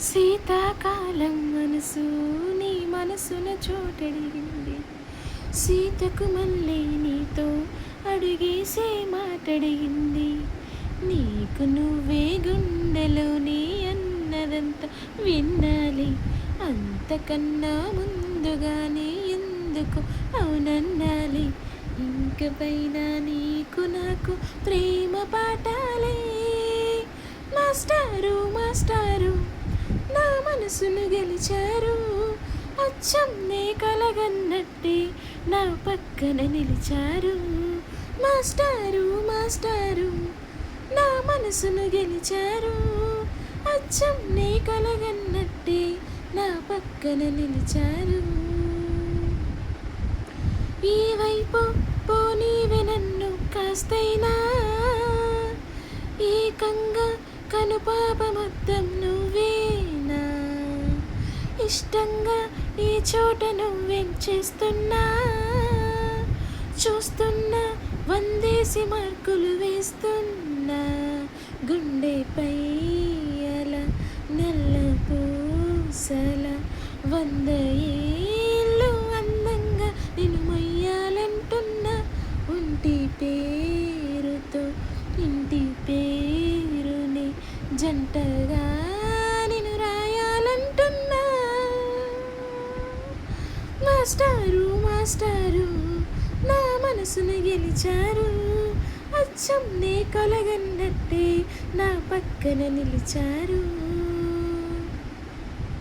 శీతాకాలం మనసు నీ మనసున చోటడిగింది. సీతకు మళ్ళీ నీతో అడుగేసే మాటడిగింది. నీకు నువ్వే గుండెలోని అన్నదంతా వినాలి. అంతకన్నా ముందుగానే ఎందుకు అవునన్నాలి. ఇంక పైన నీకు నాకు ప్రేమ పాఠాలే. మాస్టారు మాస్టారు నా మనసును గెలిచారు. అచ్చం నే కలగన్నట్టే నా పక్కన నిలిచారు. మాస్టారు మాస్టారు నా మనసును గెలిచారు. అచ్చం నే కలగన్నట్టే నా పక్కన నిలిచారు. ఈ వైపు పోనీవే నన్ను కాస్తైనా, ఏకంగా కనుపాప మొత్తం నువ్వేనా. ఇష్టంగా ఈ చోట నువ్వేం చేస్తున్నా, చూస్తున్నా వందేసి మార్కులు వేస్తున్నా. గుండెపై అలా నల్ల పూసల 100 ఏళ్ళు అందంగా నిన్ను మొయ్యాలంటున్నా. ఒంటి పేరుతో ఇంటి పేరుని జంటగా నిన్ను రాయాలంటున్నా. మాస్టారు మాస్టారు నా మనసును గెలిచారు. అచ్చం నే కలగన్నట్టే నా పక్కన నిలిచారు.